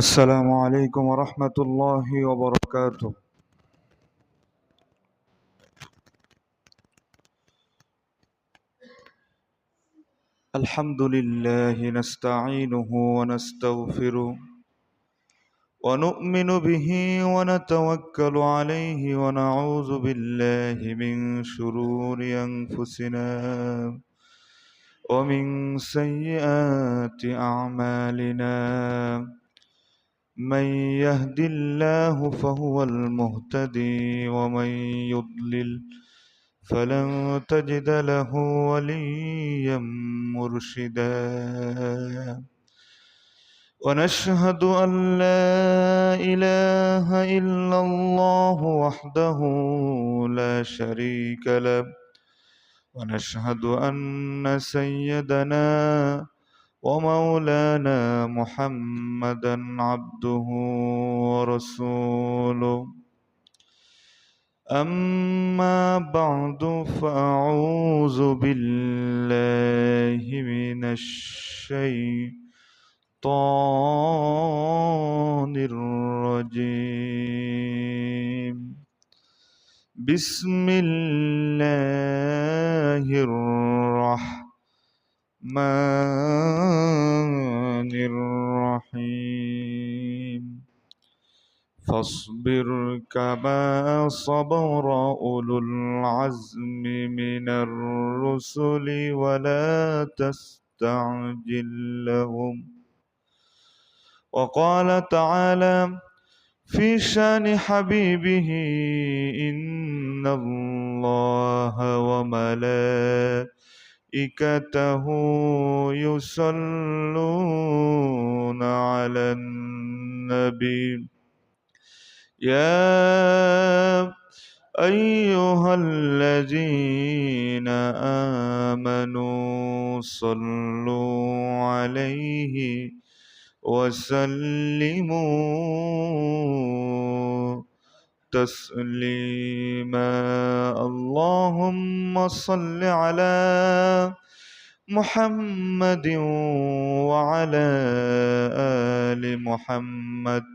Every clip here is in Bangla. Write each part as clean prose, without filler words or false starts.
السلام عليكم ورحمة الله وبركاته. الحمد لله نستعينه ونستغفره ونؤمن به ونتوكل عليه ونعوذ بالله من شرور أنفسنا ومن سيئات أعمالنا. من يهد الله فهو المهتدي ومن يضلل فلن تجد له وليا مرشدا. ونشهد أن لا إله إلا الله وحده لا شريك له، ونشهد أن سيدنا ومولانا محمدا عبده ورسوله. أما بعد فأعوذ بالله من الشيطان الرجيم. بسم الله الرحمن الرحيم. فاصبر كما صبر أولو العزم من الرسل ولا تستعجل لهم. وقال تعالى في شان حبيبه: إن الله وملائكته يصلون على النبي يا أيها الذين آمنوا صلوا عليه وسلموا تسليما. اللهم صل على محمد وعلى آل محمد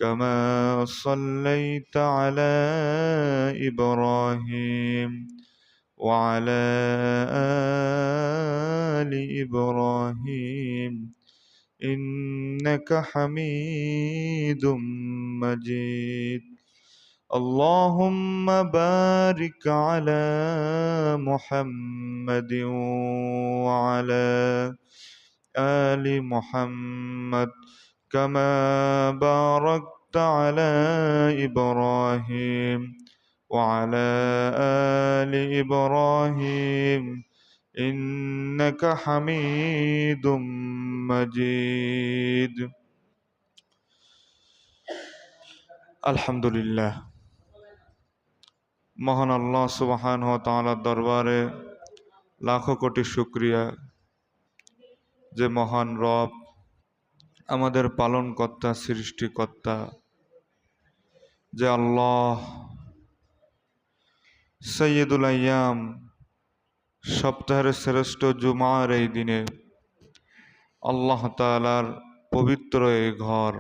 كما صليت على إبراهيم وعلى آل إبراهيم إنك حميد مجيد. اللهم بارك على محمد وعلى آل محمد كما باركت على إبراهيم وعلى آل إبراهيم إنك حميد مجيد. আলহামদুলিল্লাহ, মহান আল্লাহ সুবহানাহু ওয়া তাআলার দরবারে লাখো কোটি শুকরিয়া যে মহান রব, আমাদের পালনকর্তা, সৃষ্টিকর্তা, যে আল্লাহ সৈয়দুল আইয়াম, সপ্তাহের শ্রেষ্ঠ জুমার এই দিনে আল্লাহ তাআলার পবিত্র এই ঘর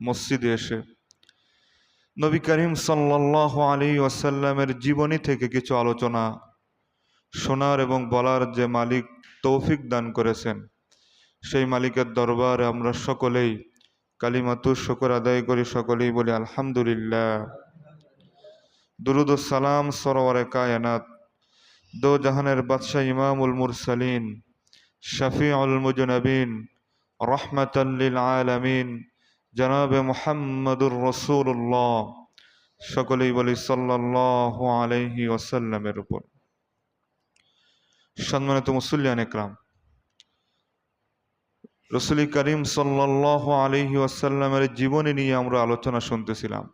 মসজিদে এসে নবী করিম সাল্লাল্লাহু আলাইহি ওয়াসাল্লামের জীবনী থেকে কিছু আলোচনা শোনার এবং বলার যে মালিক তৌফিক দান করেছেন, সেই মালিকের দরবারে আমরা সকলেই কালিমাতুশ শুকর আদায় করি। সকলেই বলি আলহামদুলিল্লাহ। দুরুদ ও সালাম সরওয়ারে কায়নাত, দো জাহানের বাদশাহ, ইমামুল মুরসালিন, শফিউল মুজনবিন, রহমাতাল লিল আলামিন, জনাবে মুহাম্মদুর রাসূলুল্লাহ, সকলেই বলি সাল্লাল্লাহু আলাইহি ওয়াসাল্লামের উপর। সম্মানিত মুসল্লিয়ান ইকরাম, রাসূল করিম সাল্লাল্লাহু আলাইহি ওয়াসাল্লামের জীবনী নিয়ে আমরা আলোচনা শুনতেছিলাম।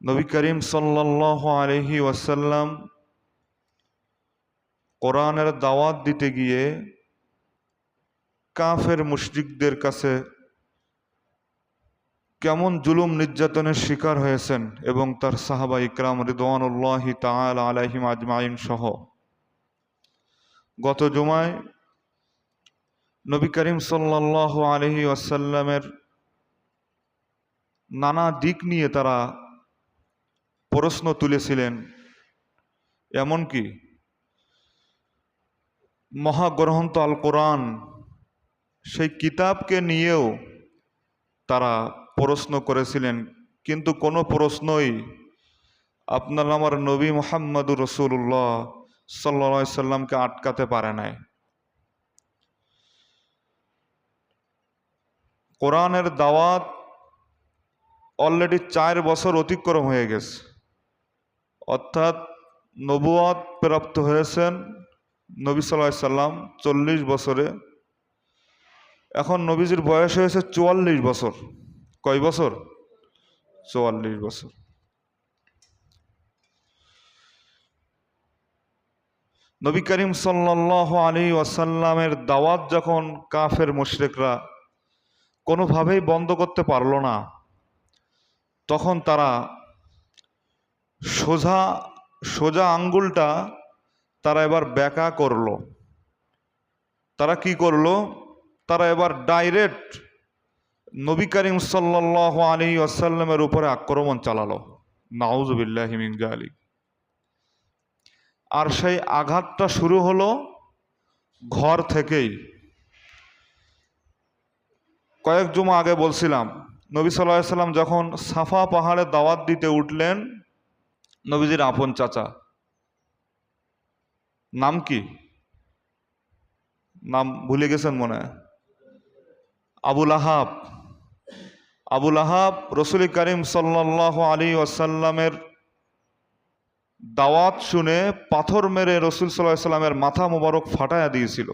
নবী করিম সাল্লাল্লাহু আলাইহি ওয়াসাল্লাম কোরআনের দাওয়াত দিতে গিয়ে কাফের মুশরিকদের কাছে কেমন জুলুম নির্যাতনের শিকার হয়েছেন এবং তার সাহাবা ইকরাম রিদওয়ানুল্লাহি তাআলা আলাইহিম আজমাইন সহ। গত জুমায় নবী করিম সাল্লাল্লাহু আলাইহি ওয়াসাল্লামের নানা দিক নিয়ে তারা প্রশ্ন তুলেছিলেন। এমনকি মহাগ্রন্থ আল কোরআন সেই কিতাবকে নিয়েও তারা প্রশ্ন করেছিলেন, কিন্তু কোনো প্রশ্নই আপনার আমার নবী মুহাম্মদুর রাসূলুল্লাহ সাল্লাল্লাহু আলাইহি সাল্লামকে আটকাতে পারে নাই। কোরআনের দাওয়াত অলরেডি 4 বছর অতিক্রম হয়ে গেছে, অর্থাৎ নবুয়ত প্রাপ্ত হয়েছেন নবী সাল্লাল্লাহু আলাইহি সাল্লাম 40 বছরে। এখন নবীজির বয়স হয়েছে 44 বছর। কয় বছর? 44 বছর। নবী করিম সাল্লাল্লাহু আলাইহি ওয়াসাল্লামের দাওয়াত যখন কাফের মুশরিকরা কোনোভাবেই বন্ধ করতে পারল না, তখন তারা সোজা সোজা আঙ্গুলটা তারা এবার বেঁকা করলো। তারা কি করলো? তারা এবার ডাইরেক্ট নবী করিম সাল্লাল্লাহু আলাইহি ওয়াসাল্লামের উপরে আক্রমণ চালালো। নাউযু বিল্লাহি মিন যালিক। আর সেই আঘাতটা শুরু হলো ঘর থেকেই। কয়েক জুমা আগে বলছিলাম, নবী সাল্লাল্লাহু আলাইহি সাল্লাম যখন সাফা পাহাড়ে দাওয়াত দিতে উঠলেন, নবীজির আপন চাচা, নাম কি? নাম ভুলে গেছেন মনে হয়? আবুল আহাব। আবুল আহাব রাসূল করিম সাল্লাল্লাহু আলাইহি ওয়াসাল্লামের দাওয়াত শুনে পাথর মেরে রাসূল সাল্লাল্লাহু আলাইহি সাল্লামের মাথা মোবারক ফাটায়া দিয়েছিল।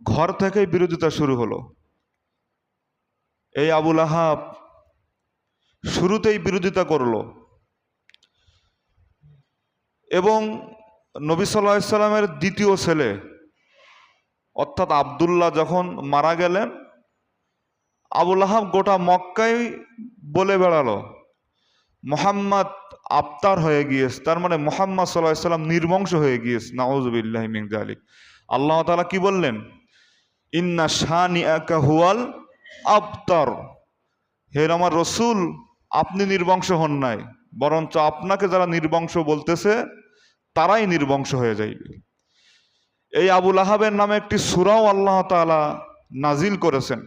ঘর থেকেই বিরোধিতা শুরু হলো। এই আবুল আহাব শুরুতেই বিরোধিতা করলো এবং নবী সাল্লাল্লাহু আলাইহি সাল্লামের দ্বিতীয় ছেলে অর্থাৎ আব্দুল্লাহ যখন মারা গেলেন, আবুল আহাব গোটা মক্কায় বলে বেড়ালো মুহাম্মদ আফতার হয়ে গিয়েছে, তার মানে মুহাম্মদ সাল্লাল্লাহু আলাইহি সাল্লাম নির্বংশ হয়ে গিয়েছে। নাউযু বিল্লাহি মিন যালিক। আল্লাহ তাআলা কি বললেন? ইন্না শানিআকা হুয়াল আবতার। হে আমার রসুল, আপনি নির্বংশ হন নাই, বরঞ্চ আপনাকে যারা নির্বংশ বলতেছে তারাই নির্বংশ হয়ে যাইবে। এই আবুল আহাবের নামে একটি সূরাও আল্লাহ তাআলা নাজিল করেছেন।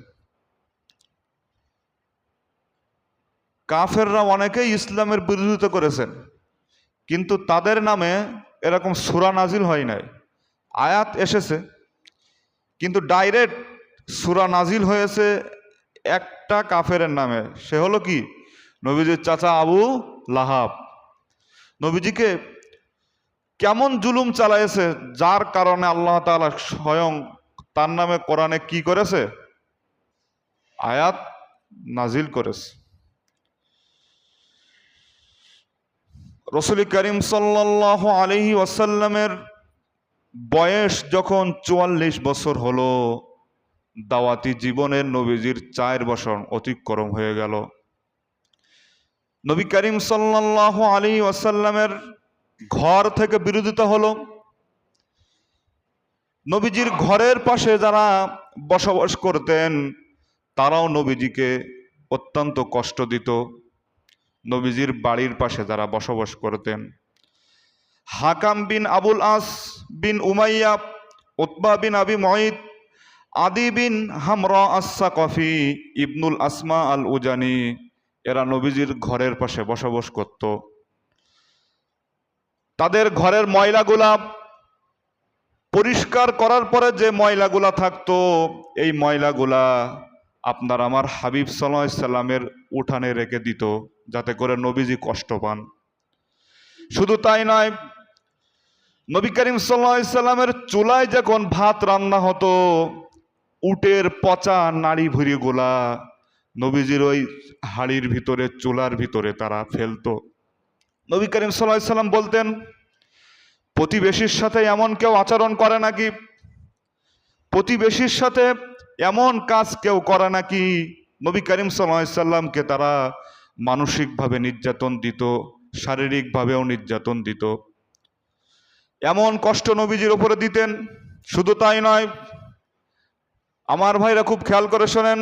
কাফেররা অনেকেই ইসলামের বিরোধিতা করেছেন, কিন্তু তাদের নামে এরকম সূরা নাজিল হয় নাই। আয়াত এসেছে, কিন্তু ডাইরেক্ট সূরা নাজিল হয়েছে একটা কাফেরের নামে। সে হলো কি? নবীজির চাচা আবু লাহাব। নবীজিকে কেমন জুলুম চালাইছে, যার কারণে আল্লাহ তাআলা স্বয়ং তার নামে কোরআনে কি করেছে? আয়াত নাজিল করেছে। রাসূল করিম সাল্লাল্লাহু আলাইহি ওয়াসাল্লামের বয়স যখন 44 বছর হলো, দাওয়াতি জীবনের নবীজির 4 বছর অতিক্রম হয়ে গেল। নবী করিম সাল্লাল্লাহু আলাইহি ওয়াসাল্লামের ঘর থেকে বিরোধিতা হলো। নবীজির ঘরের পাশে যারা বসবাস করতেন তারাও নবীজিকে অত্যন্ত কষ্ট দিত। নবীজির বাড়ির পাশে যারা বসবাস করতেন, হাকাম বিন আবুল আস বিন উমাইয়া, উতবা বিন আবি মুঈত, আদি বিন হামরা আস-সাকাফি, ইবনুল আসমা আল উজানি, এরা নবীজির ঘরের পাশে বসবাস করত। তাদের ঘরের ময়লাগুলা পরিষ্কার করার পরে যে ময়লাগুলা থাকতো, এই ময়লাগুলা আপনার আমার হাবিব সাল্লাল্লাহু আলাইহি সাল্লামের উঠানে রেখে দিত, যাতে করে নবীজি কষ্ট পান। শুধু তাই নয়, নবী করিম সাল্লাল্লাহু আলাইহি সাল্লামের চুলায় যখন ভাত রান্না হতো, উটের পচা নাড়ি ভুঁড়িগুলা নবীজির ওই হাড়ির ভিতরে, চুলার ভিতরে তারা ফেলতো। নবী করিম সাল্লাল্লাহু আলাইহি সাল্লাম বলতেন, প্রতিবেশীর সাথে এমন কেউ আচরণ করে নাকি? প্রতিবেশীর সাথে এমন কাজ কেউ করে নাকি? নবী করিম সাল্লাল্লাহু আলাইহি সাল্লামকে তারা মানসিকভাবে নির্যাতন দিত, শারীরিকভাবেও নির্যাতন দিত। এমন কষ্ট নবীজির উপরে দিতেন। শুধু তাই নয়, আমার ভাইরা খুব খেয়াল করে শোনেন,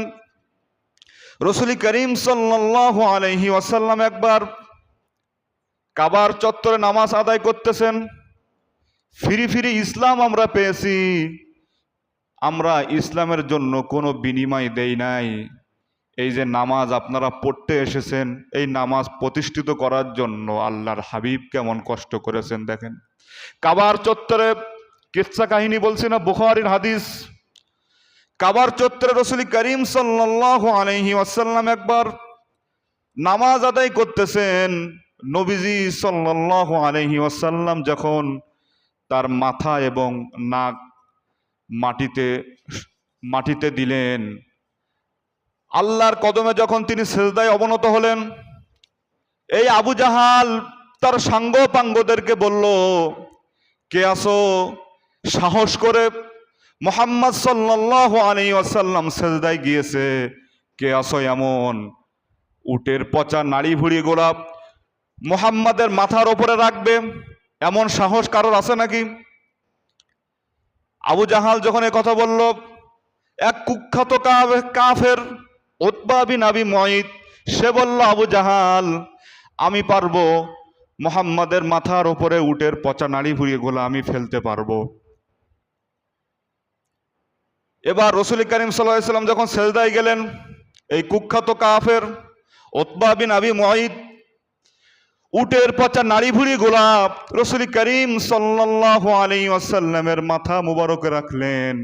রাসূল করিম সাল্লাল্লাহু আলাইহি ওয়াসাল্লাম একবার কাবার চত্বরে নামাজ আদায় করতেছেন। ফিরি ফিরি ইসলাম আমরা পেয়েছি, আমরা ইসলামের জন্য কোনো বিনিময় দেই নাই। এই যে নামাজ আপনারা পড়তে এসেছেন, এই নামাজ প্রতিষ্ঠিত করার জন্য আল্লাহর হাবিব কেমন কষ্ট করেছেন দেখেন। কাবার চত্বরে কিসসা কাহিনী বলছি না, বুখারীর হাদিস। কাবার চত্বরে রাসূল করিম সাল্লাল্লাহু আলাইহি ওয়াসাল্লাম একবার নামাজ আদায় করতেছেন। নবীজি সাল্লাল্লাহু আলাইহি ওয়াসাল্লাম যখন তার মাথা এবং নাক মাটিতে দিলেন, আল্লাহর কদমে যখন তিনি সিজদায় অবনত হলেন, এই আবু জাহাল তার সাঙ্গপাঙ্গদেরকে বলল, কে আসো সাহস করে মুহাম্মদ সাল্লাল্লাহু আলাইহি ওয়াসাল্লাম সিজদায় গিয়েছে, কে আসো এমন উটের পচা নাড়ি ভুড়ি গোলাপ মুহাম্মাদের মাথার ওপরে রাখবে, এমন সাহস কারোর আছে নাকি? আবু জাহাল যখন কথা বলল, এক কুখ্যাত কাফের উতবা বিন আবি মুআইত সে বলল, আবু জাহাল আমি পারবো, মুহাম্মাদের মাথার ওপরে উটের পচা নাড়ি ভুড়ি গোলা আমি ফেলতে পারবো। এবার রাসূল করিম সাল্লাল্লাহু আলাইহি ওয়াসাল্লাম যখন সিজদায় গেলেন, এই কুখ্যাত কাফের উতবা বিন আবি মুআইত উটের পচা নাড়ি ভুড়ি গোলাপ রাসূল করিম সাল্লাল্লাহু আলাইহি ওয়াসাল্লামের মাথা মুবারকে রাখলেন,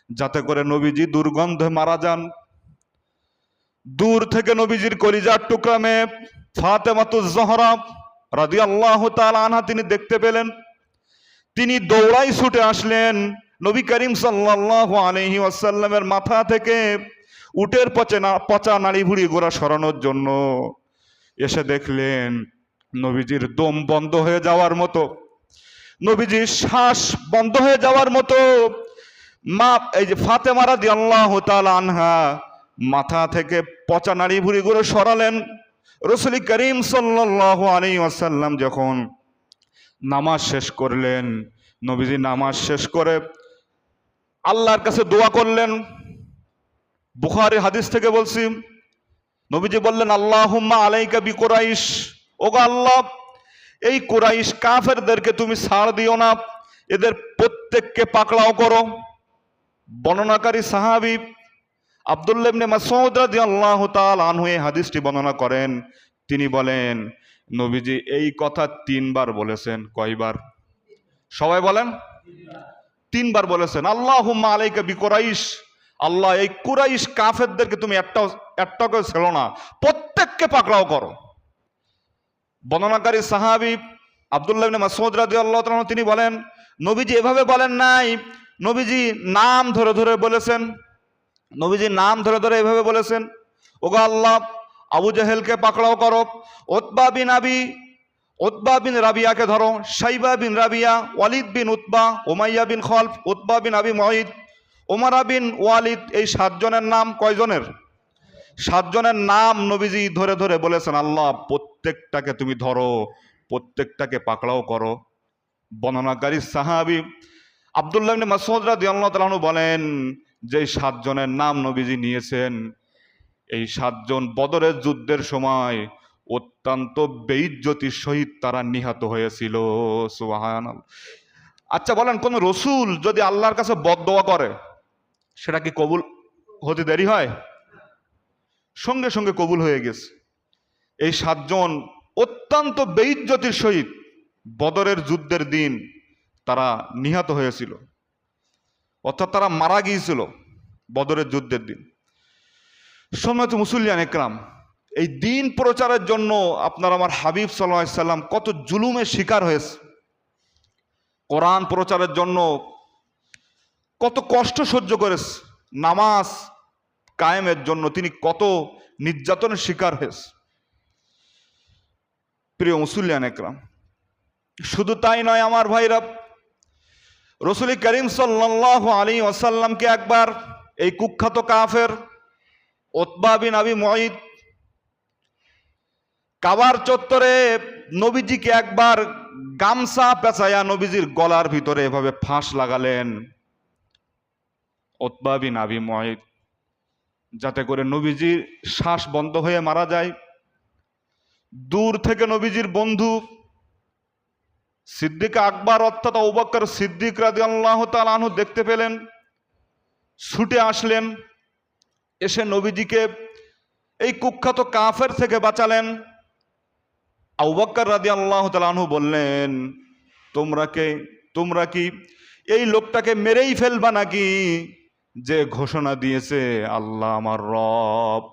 যাতে করে নবীজি দুর্গন্ধে মারা যান। দূর থেকে নবীজির কলিজার টুকরা মেয়ে ফাতেমাতুজ জহরা রাদিয়াল্লাহু তাআলা আনহা তিনি দেখতে পেলেন। তিনি দৌড়াই ছুটে আসলেন নবী করিম সাল্লাল্লাহু আলাইহি ওয়াসাল্লামের মাথা থেকে উটের পচা নাড়ি ভুড়ি গোড়া সরানোর জন্য। এসে দেখলেন নবীজির দম বন্ধ হয়ে যাওয়ার মতো, নবীজির শ্বাস বন্ধ হয়ে যাওয়ার মতো এই যে ফাতেমা রাদিয়াল্লাহু তাআলা আনহা মাথা থেকে পচা নাড়ি ভুড়ি গুলো সরালেন। রাসূল করিম সাল্লাল্লাহু আলাইহি ওয়াসাল্লাম যখন নামাজ শেষ করলেন, নবীজি নামাজ শেষ করে আল্লাহর কাছে দোয়া করলেন। বুখারীর হাদিস থেকে বলছি, নবীজি বললেন, আল্লাহুম্মা আলাইকা বিকুরাইশ, ওগো আল্লাহ এই কুরাইশ কাফেরদেরকে তুমি ছাড় দিও না, এদের প্রত্যেককে পাকড়াও করো। বর্ণনাকারী সাহাবী আব্দুল্লাহ ইবনে মাসউদ রাদিয়াল্লাহু তাআলা আনহু এই হাদিসটি বর্ণনা করেন। তিনি বলেন, নবীজি এই কথা 3 বার বলেছেন। কয়বার? সবাই বলেন। 3 বার বলেছেন, আল্লাহুম্মা আলাইকা বিকুরাইশ, আল্লাহ এই কুরাইশ কাফেরদেরকে তুমি একটা করে ছেড়ো না, প্রত্যেককে পাকড়াও করো। বর্ণনাকারী সাহাবী আব্দুল্লাহ ইবনে মাসউদ রাদিয়াল্লাহু তাআলা তিনি বলেন, নবীজি এভাবে বলেন নাই, নবীজি নাম ধরে ধরে বলেছেন। নবীজি নাম ধরে ধরে এভাবে বলেছেন, ওগো আল্লাহ আবু জাহেলকে পাকড়াও করো, উতবা বিন রাবিয়াকে ধরো, শাইবা বিন রাবিয়া, ওয়ালিদ বিন উতবা, উমাইয়া বিন খলফ, উতবা বিন আবি মুআইত, উমারা বিন ওয়ালিদ, এই 7 জনের নাম কয়জনের? 7 জনের নাম নবীজি ধরে ধরে বলেছেন, আল্লাহ প্রত্যেকটাকে তুমি ধরো, প্রত্যেকটাকে পাকড়াও করো। বর্ণনাকারী সাহাবী আব্দুল্লাহ ইবনে মাসউদ রাদিয়াল্লাহু তাআলা আনহু বলেন, যে 7 জনের নাম নবীজি নিয়েছেন, এই 7 জন বদরের যুদ্ধের সময় অত্যন্ত বেইজ্জতির সহিত তারা নিহত হয়েছিল। সুবহানাল্লাহ। আচ্ছা বলেন, কোন রসুল যদি আল্লাহর কাছে বদদোয়া করে সেটা কি কবুল হতে দেরি হয়? সঙ্গে সঙ্গে কবুল হয়ে গেছে। এই 7 জন অত্যন্ত বেইজ্জতির সহিত বদরের যুদ্ধের দিন তারা নিহত হয়েছিল, অর্থাৎ তারা মারা গিয়েছিল বদরের যুদ্ধের দিন। সম্মানিত মুসল্লিয়ান ইকরাম, এই দিন প্রচারের জন্য আপনার আমার হাবিব সাল্লাল্লাহু আলাইহি সাল্লাম কত জুলুমের শিকার হয়েছে, কোরআন প্রচারের জন্য কত কষ্ট সহ্য করেছে, নামাজ কায়েমের জন্য তিনি কত নির্যাতনের শিকার হয়েছে। প্রিয় মুসল্লিয়ান ইকরাম, শুধু তাই নয় আমার ভাইরা, রাসূল করিম সাল্লাল্লাহু আলাইহি ওয়াসাল্লামকে একবার এই কুখ্যাত কাফের উতবা বিন আবি মুআইত কাবার চত্বরে নবীজিকে একবার গামছা পেঁচাইয়া নবীজির গলার ভিতরে এভাবে ফাঁস লাগালেন। উতবা বিন আবি মুআইত, যাতে করে নবীজির শ্বাস বন্ধ হয়ে মারা যায়। দূর থেকে নবীজির বন্ধু সিদ্দিক আকবর অর্থাৎ আবু বকর সিদ্দিক রাদিয়াল্লাহু তাআলা আনহু দেখতে পেলেন, ছুটে আসলেন, এসে নবীজিকে এই কুখ্যাত কাফের থেকে বাঁচালেন। আবু বকর রাদিয়াল্লাহু তাআলা আনহু বললেন, তোমরা কি এই লোকটাকে মেরেই ফেলবা নাকি, যে ঘোষণা দিয়েছে আল্লাহ আমার রব?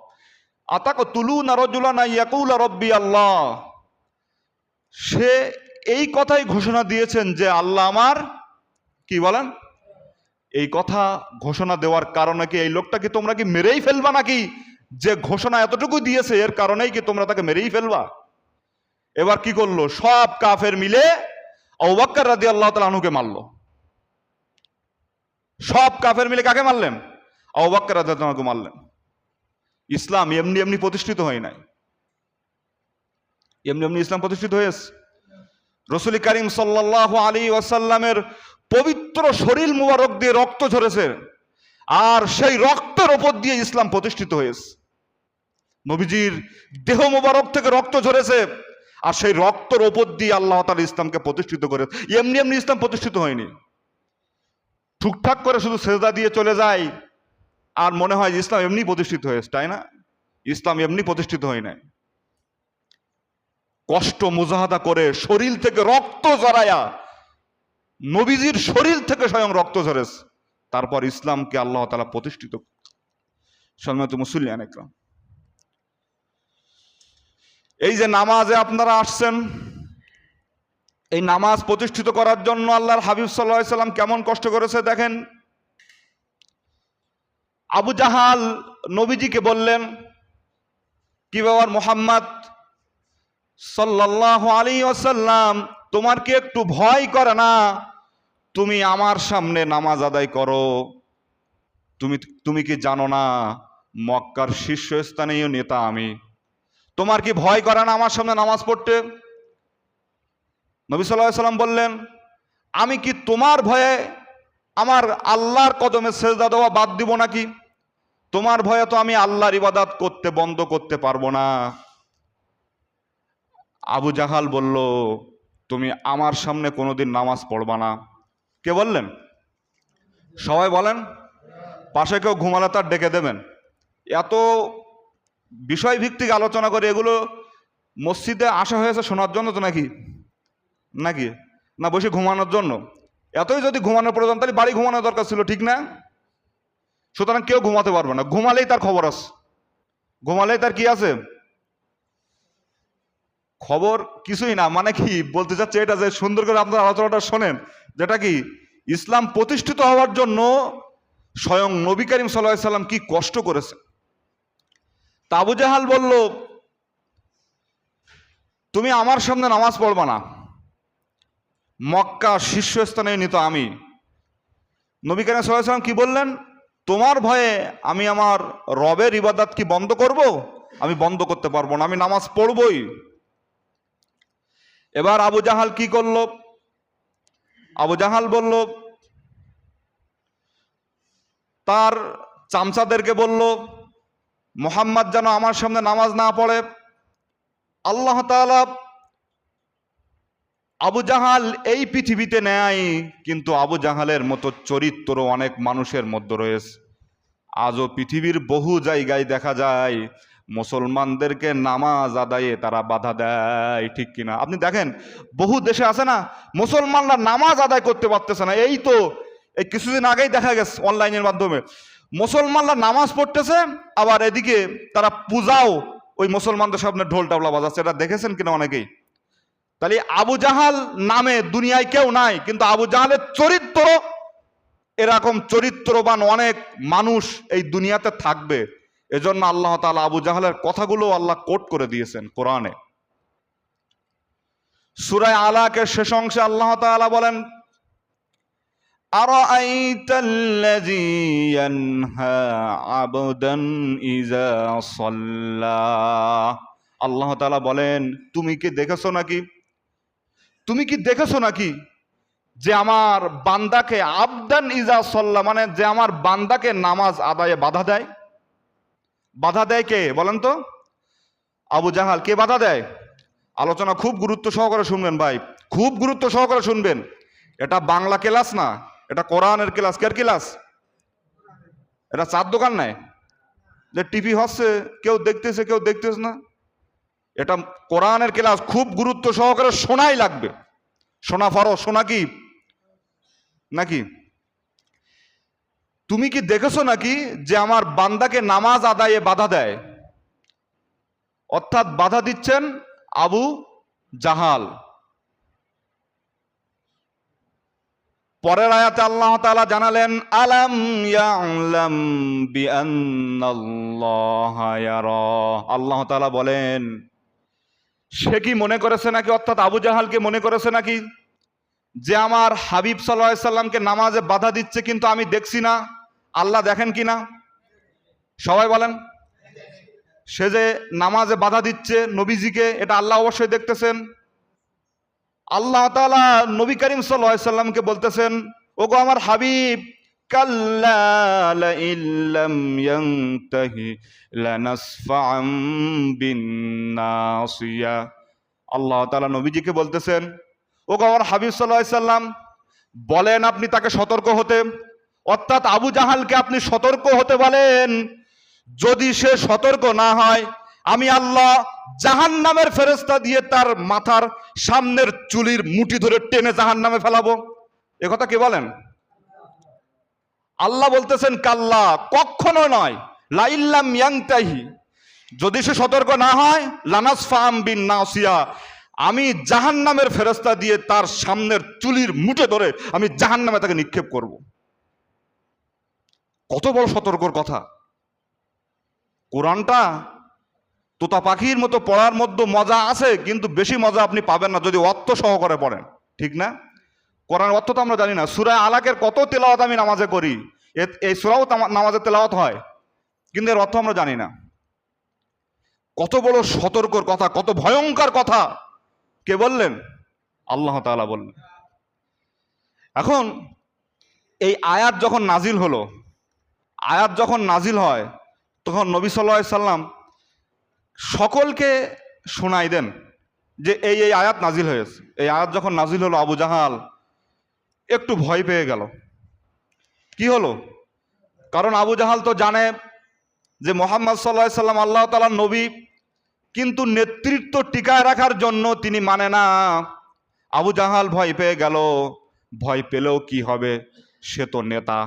আতাকতুলুনা রাজুলান ইয়াকুলা রাব্বি আল্লাহ, সে এই কথাই ঘোষণা দিয়েছেন যে আল্লাহ আমার কি বলেন। এই কথা ঘোষণা দেওয়ার কারণে কি এই লোকটাকে তোমরা কি মেরেই ফেলবা নাকি, যে ঘোষণা এতটুকু দিয়েছে এর কারণেই কি তোমরা তাকে মেরেই ফেলবা? এবার কি করলো, সব কাফের মিলে আবু বকর রাদিয়াল্লাহু তাআলা আনহুকে মারলো। সব কাফের মিলে কাকে মারলেন? আবু বকর রাদিয়াল্লাহু আনহুকে মারলেন। ইসলাম এমনি এমনি প্রতিষ্ঠিত হয় নাই, এমনি এমনি ইসলাম প্রতিষ্ঠিত হয়েছে। রাসূল কারীম সাল্লাল্লাহু আলাইহি ওয়াসাল্লামের পবিত্র শরীর মুবারক দিয়ে রক্ত ঝরেছে, আর সেই রক্তের উপর দিয়ে ইসলাম প্রতিষ্ঠিত হয়েছে। নবীজির দেহ মুবারক থেকে রক্ত ঝরেছে, আর সেই রক্তের উপর দিয়ে আল্লাহ তাআলা ইসলামকে প্রতিষ্ঠিত করেছে। এমনি এমনি ইসলাম প্রতিষ্ঠিত হয়নি। ঠুকঠাক করে শুধু সেজদা দিয়ে চলে যায় আর মনে হয় ইসলাম এমনি প্রতিষ্ঠিত হয়েছে, তাই না? ইসলাম এমনি প্রতিষ্ঠিত হয় নাই। কষ্ট মুজাহাদা করে শরীর থেকে রক্ত ঝরায়া, নবীজির শরীর থেকে স্বয়ং রক্ত ঝরেছে, তারপর ইসলামকে আল্লাহ তাআলা প্রতিষ্ঠিত। সম্মানিত মুসল্লিয়ান ইকরাম, এই যে নামাজে আপনারা আসছেন, এই নামাজ প্রতিষ্ঠিত করার জন্য আল্লাহর হাবিব সাল্লাল্লাহু আলাইহি সাল্লাম কেমন কষ্ট করেছে দেখেন। আবু জাহাল নবীজিকে বললেন, কি ব্যাপার মুহাম্মদ সাল্লাল্লাহু আলাইহি ওয়াসাল্লাম, তোমার কি একটু ভয় করে না? তুমি আমার সামনে নামাজ আদায় করো। তুমি কি জানো না মক্কার শীর্ষস্থানীয় নেতা আমি? তোমার কি ভয় করে না আমার সামনে নামাজ পড়তে? নবী সাল্লাল্লাহু আলাইহি সাল্লাম বললেন, আমি কি তোমার ভয়ে আমার আল্লাহর কদমে সেজদা দেওয়া বাদ দিব নাকি? তোমার ভয়ে তো আমি আল্লাহর ইবাদত করতে বন্ধ করতে পারবো না। আবু জাহাল বলল, তুমি আমার সামনে কোনোদিন নামাজ পড়বা না। কে বললেন? সবাই বলেন। পাশে কেউ ঘুমালে তার ডেকে দেবেন। এত বিষয়ভিত্তিক আলোচনা করে, এগুলো মসজিদে আসা হয়েছে শোনার জন্য তো নাকি নাকি না বসে ঘুমানোর জন্য? এতই যদি ঘুমানোর প্রয়োজন তাহলে বাড়ি ঘুমানোর দরকার ছিল, ঠিক না? সুতরাং কেউ ঘুমাতে পারবে না, ঘুমালেই তার খবর আছে। ঘুমালেই তার কি আছে? খবর কিছুই না। মানে কি বলতে চাচ্ছে এটা, যে সুন্দর করে আপনার আলোচনাটা শোনেন, যেটা কি ইসলাম প্রতিষ্ঠিত হওয়ার জন্য স্বয়ং নবী করিম সাল্লাল্লাহু আলাইহি সাল্লাম কি কষ্ট করেছে। তা আবু জাহাল বলল, তুমি আমার সামনে নামাজ পড়বা না, মক্কা শীর্ষস্থানে নিত আমি। নবী করিম সাল্লাল্লাহু আলাইহি সাল্লাম কি বললেন? তোমার ভয়ে আমি আমার রবের ইবাদত কি বন্ধ করব? আমি বন্ধ করতে পারবো না, আমি নামাজ পড়বই। এবার আবু জাহাল কি করলো? আবু জাহাল বলল, তার চামচাদেরকে বলল, মুহাম্মদ যেন আমার সামনে নামাজ না পড়ে। আল্লাহ তাআলা আবু জাহাল এই পৃথিবীতে নেয়, কিন্তু আবু জাহালের মতো চরিত্র অনেক মানুষের মধ্যে রয়েছে। আজও পৃথিবীর বহু জায়গায় দেখা যায় মুসলমানদেরকে নামাজ আদায়ে তারা বাধা দেয়, ঠিক কিনা? আপনি দেখেন বহু দেশে আছে না, মুসলমানরা নামাজ আদায় করতে পারতেছে না। এই তো এই কিছুদিন আগেই দেখা গেছে অনলাইনের মাধ্যমে, মুসলমানরা নামাজ পড়তেছে, আবার এদিকে তারা পূজাও ওই মুসলমানদের সামনে ঢোল টাবলা বাজাচ্ছে। এটা দেখেছেন কিনা অনেকেই? তাহলে আবু জাহাল নামে দুনিয়ায় কেউ নাই, কিন্তু আবু জাহালের চরিত্র, এরকম চরিত্রবান অনেক মানুষ এই দুনিয়াতে থাকবে। এজন্য আল্লাহ তাআলা আবু জাহালের কথাগুলো আল্লাহ কোট করে দিয়েছেন কোরআনে। সূরা আলাকের শেষ অংশে আল্লাহ তাআলা বলেন, আরাআইতাল্লাযী ইয়ানহা আবদান ইযা সাল্লা। আল্লাহ তাআলা বলেন, তুমি কি দেখেছো নাকি যে আমার বান্দাকে আবদান ইজা সল্লা, মানে যে আমার বান্দাকে নামাজ আদায়ে বাধা দেয়। বাধা দেয় কে বলেন তো? আবু জাহাল। কে বাধা দেয়? আলোচনা খুব গুরুত্ব সহকারে শুনবেন ভাই, খুব গুরুত্ব সহকারে শুনবেন। এটা বাংলা ক্লাস না, এটা কোরআনের ক্লাস। কার ক্লাস? এটা চার দোকান নাই যে টিভি হচ্ছে, কেউ দেখতেছে কেউ দেখতেছে না। এটা কোরআনের ক্লাস, খুব গুরুত্ব সহকারে শোনাই লাগবে। শোনা ফরজ, শোনা কি নাকি? তুমি কি দেখেছো নাকি যে আমার বান্দাকে নামাজ আদায়ে বাধা দেয়? অর্থাৎ বাধা দিচ্ছেন আবু জাহাল। পরের আয়াতে আল্লাহ তাআলা জানালেন, আলাম ইয়ালাম বিআন্নাল্লাহা ইয়ারা। আল্লাহ তাআলা বলেন, সে কি মনে করেছে নাকি, অর্থাৎ আবু জাহালকে মনে করেছে নাকি যে আমার হাবিব সাল্লাল্লাহু আলাইহি সাল্লামকে নামাজে বাধা দিচ্ছে কিন্তু আমি দেখছি না? আল্লাহ দেখেন কি না? সবাই বলেন। সে যে নামাজে বাধা দিচ্ছে নবীজিকে, এটা আল্লাহ অবশ্যই দেখতেছেন। আল্লাহ তাআলা নবী করিম সাল্লাল্লাহু আলাইহি সাল্লামকে বলতেছেন, ওগো আমার হাবিব, কাল্লা লাইল্লাম ইয়ানতাহি লানাসফা'আম বিন্নাসিয়া। আল্লাহ তাআলা নবীজিকে বলতেছেন, ওগো আমার হাবিব সাল্লাল্লাহু আলাইহি সাল্লাম, বলেন আপনি তাকে সতর্ক হতে, অর্থাৎ আবু জাহালকে আপনি সতর্ক হতে বলেন। যদি সে সতর্ক না হয়, আমি আল্লাহ জাহান্নামের ফেরেশতা দিয়ে তার মাথার সামনের চুলির মুঠি ধরে টেনে জাহান্নামে ফেলাবো। এ কথা কে বলেন? আল্লাহ বলতেছেন কাল্লা, কখনো নয়, লাইল্লাম ইয়ানতাহি, যদি সে সতর্ক না হয়, লানাসফা'আম বিন্নাসিয়া, আমি জাহান্নামের ফেরেশতা দিয়ে তার সামনের চুলির মুঠে ধরে আমি জাহান্নামে তাকে নিক্ষেপ করব। কত বড় সতর্কর কথা! কোরআনটা তোতা পাখির মতো পড়ার মধ্যে মজা আছে, কিন্তু বেশি মজা আপনি পাবেন না যদি অর্থ সহকারে পড়েন, ঠিক না? কোরআনের অর্থ তো আমরা জানি না। সূরা আলাকের কত তেলাওয়াত আমি নামাজে করি, এই সূরাও নামাজে তেলাওয়াত হয়, কিন্তু এর অর্থ আমরা জানি না। কত বড় সতর্কর কথা, কত ভয়ঙ্কর কথা! কে বললেন? আল্লাহ তাআলা বললেন। এখন এই আয়াত যখন নাজিল হলো, আয়াত যখন নাজিল হয়, তখন নবী সাল্লাল্লাহু আলাইহি সাল্লাম সকলকে শোনাই দেন যে এই এই আয়াত নাজিল হয়েছে। এই আয়াত যখন নাজিল হলো, আবু জাহাল একটু ভয় পেয়ে গেল। কি হলো? কারণ আবু জাহাল তো জানে যে মুহাম্মদ সাল্লাল্লাহু আলাইহি সাল্লাম আল্লাহ তাআলার নবী, কিন্তু নেতৃত্ব টিকায় রাখার জন্য তিনি মানে না। আবু জাহাল ভয় পেয়ে গেল। ভয় পেলেও কি হবে, সে তো নেতা।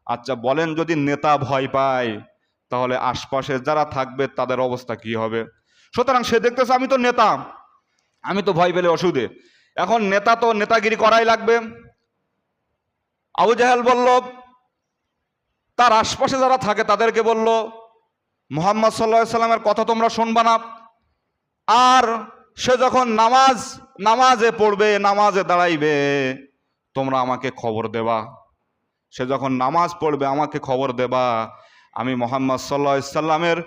আচ্ছা বলেন, যদি নেতা ভয় পায় তাহলে আশপাশে যারা থাকবে তাদের অবস্থা কি হবে? সুতরাং সে দেখতেছে আমি তো নেতা, আমি তো ভয় পেলে অসুবিধে। এখন নেতা তো নেতাগিরি করাই লাগবে। আবু জাহেল বলল, তার আশপাশে যারা থাকে তাদেরকে বলল, মুহাম্মদ সাল্লাল্লাহু আলাইহি সাল্লামের কথা তোমরা শুনবা না, আর সে যখন নামাজে পড়বে, নামাজে দাঁড়াইবে, তোমরা আমাকে খবর দেবা। সে যখন নামাজ পড়বে আমাকে খবর দেবা, আমি মুহাম্মদ সাল্লাল্লাহু আলাইহি সাল্লামের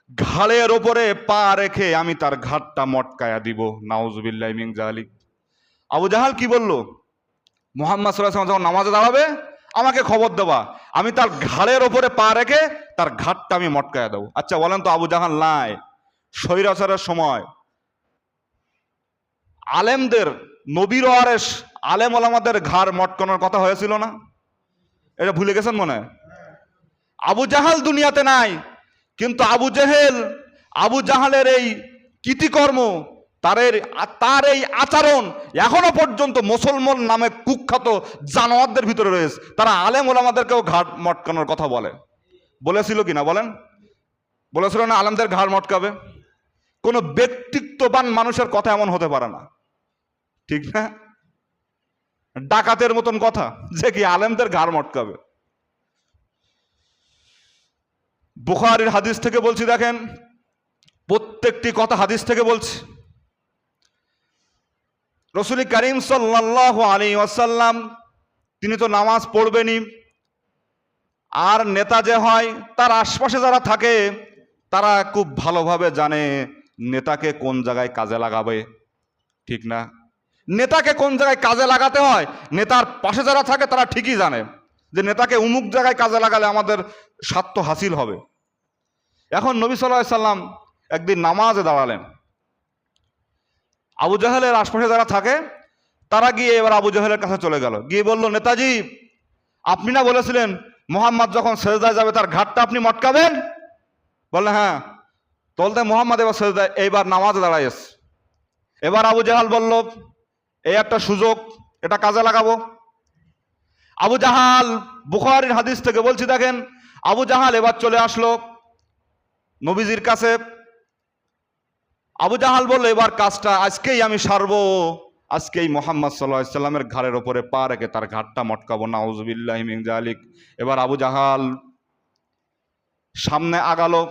ঘাড়ের ওপরে পা রেখে আমি তার ঘাড়টা মটকায়া দিব। নাউজুবিল্লাহি মিন যালিক। আবু জাহাল কি বলল? মুহাম্মদ সাল্লাল্লাহু আলাইহি সাল্লাম যখন নামাজে দাঁড়াবে আমাকে খবর দেবা, আমি তার ঘাড়ের ওপরে পা রেখে তার ঘাড়টা আমি মটকায়া দেবো। আচ্ছা বলেন তো, আবু জাহাল নাই স্বৈরাচারের সময় আলেমদের, নবীর ওয়ারেস আলেম ওলামাদের ঘাড় মটকানোর কথা হয়েছিল না? এটা ভুলে গেছেন মনে হয়? আবু জাহাল দুনিয়াতে নাই, কিন্তু আবু জাহালের এই কৃতিকর্ম, তার এই আচরণ এখনো পর্যন্ত মুসলমান নামে কুখ্যাত জানোয়ারদের ভিতরে রয়েছে। তারা আলেম ওলামাদেরকেও ঘাড় মটকানোর কথা বলেছিল কিনা বলেন? বলেছিল না আলেমদের ঘাড় মটকাবে? কোনো ব্যক্তিত্ববান মানুষের কথা এমন হতে পারে না, ঠিক না? ডাকাতের মতন কথা যে কি আলেমদের ঘাড় মটকাবে। বুখারীর হাদিস থেকে বলছি, দেখেন প্রত্যেকটি কথা হাদিস থেকে বলছি। রাসূল কারীম সাল্লাল্লাহু আলাইহি ওয়াসাল্লাম তিনি তো নামাজ পড়বেনই, আর নেতা যে হয় তার আশপাশে যারা থাকে তারা খুব ভালোভাবে জানে নেতাকে কোন জায়গায় কাজে লাগাবে, ঠিক না? নেতাকে কোন জায়গায় কাজে লাগাতে হয় নেতার পাশে যারা থাকে তারা ঠিকই জানে যে নেতাকে অমুক জায়গায় কাজে লাগালে আমাদের স্বার্থ হাসিল হবে। এখন নবী সাল্লাল্লাহু আলাইহি সাল্লাম একদিন নামাজে দাঁড়ালেন। আবু জাহেলের আশপাশে যারা থাকে তারা গিয়ে এবার আবু জাহেলের কাছে চলে গেল, গিয়ে বলল, নেতাজি আপনি না বলেছিলেন মোহাম্মদ যখন সেজদায় যাবে তার ঘাটটা আপনি মটকাবেন? বললে হ্যাঁ। বলতে মোহাম্মদ এবার সেজদায়, এইবার নামাজে দাঁড়াইস। এবার আবু জাহাল বলল, এই একটা সুযোগ, এটা কাজে লাগাবো। আবু জাহাল, বুখারীর হাদিস থেকে বলছি, দেখেন আবু জাহাল এবার চলে আসলো নবীজির কাছে। আবু জাহাল বলল, এবার কাজটা আজকেই আমি সারবো, আজকেই মোহাম্মদ সাল্লাল্লাহু আলাইহি সাল্লামের ঘাড়ের ওপরে পা রেখে তার ঘাড়টা মটকাবো। নাউযুবিল্লাহি মিন যালিক। এবার আবু জাহাল সামনে আগালো,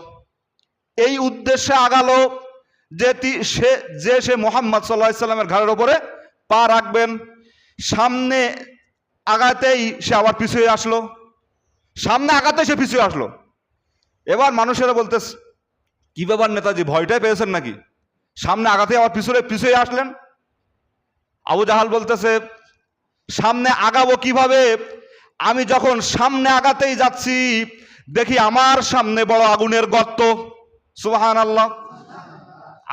এই উদ্দেশ্যে আগালো যে সে মোহাম্মদ সাল্লাল্লাহু আলাইহি সাল্লামের ঘাড়ের ওপরে পা রাখবেন। সামনে আগাতেই সে আবার পিছিয়ে আসলো, সামনে আগাতে সে পিছিয়ে আসলো। এবার মানুষেরা বলতেছে, কি ব্যাপার নেতাজি, ভয়টাই পেয়েছেন নাকি? সামনে আগাতে আবার পিছিয়ে আসলেন। আবু জাহাল বলতেছে, সামনে আগাবো কিভাবে? আমি যখন সামনে আগাতেই যাচ্ছি দেখি আমার সামনে বড় আগুনের গর্ত। সুবহানাল্লাহ।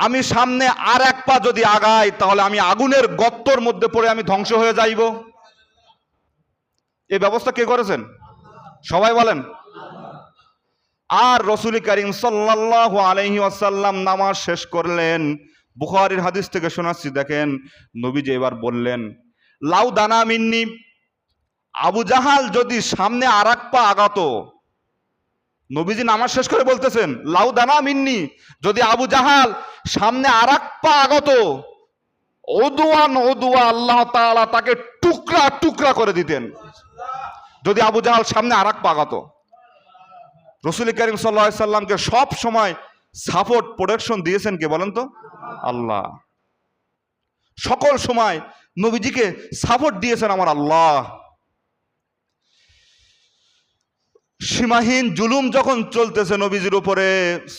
আমি সামনে আর এক পা যদি আগাই তাহলে আমি আগুনের গর্তর মধ্যে পড়ে আমি ধ্বংস হয়ে যাইব। এই ব্যবস্থা কে করেছেন? সবাই বলেন। আর রাসূল করিম সাল্লাল্লাহু আলাইহি ওয়াসাল্লাম নামাজ শেষ করলেন। বুখারীর হাদিস থেকে শোনাচ্ছি, দেখেন নবীজি এবার বললেন, লাউ দানা মিন্নি, আবু জাহাল যদি সামনে আর এক পা আগাতো, নবীজি নামাজ শেষ করে বলতেছেন, লাউ দানা মিন্নি, যদি আবু জাহাল সামনে আর এক পা আগাতো, ওদুয়া আল্লাহ তাআলা তাকে টুকরা টুকরা করে দিতেন। যদি আবু জাহাল সামনে আর এক পা আগাতো। রাসূল করিম সাল্লাল্লাহু আলাইহি সাল্লামকে সব সময় সাপোর্ট প্রোটেকশন দিয়েছেন কে বলেন তো? আল্লাহ। সকল সময় নবীজিকে সাপোর্ট দিয়েছেন আমার আল্লাহ। সীমাহীন জুলুম যখন চলতেছে নবীজির উপরে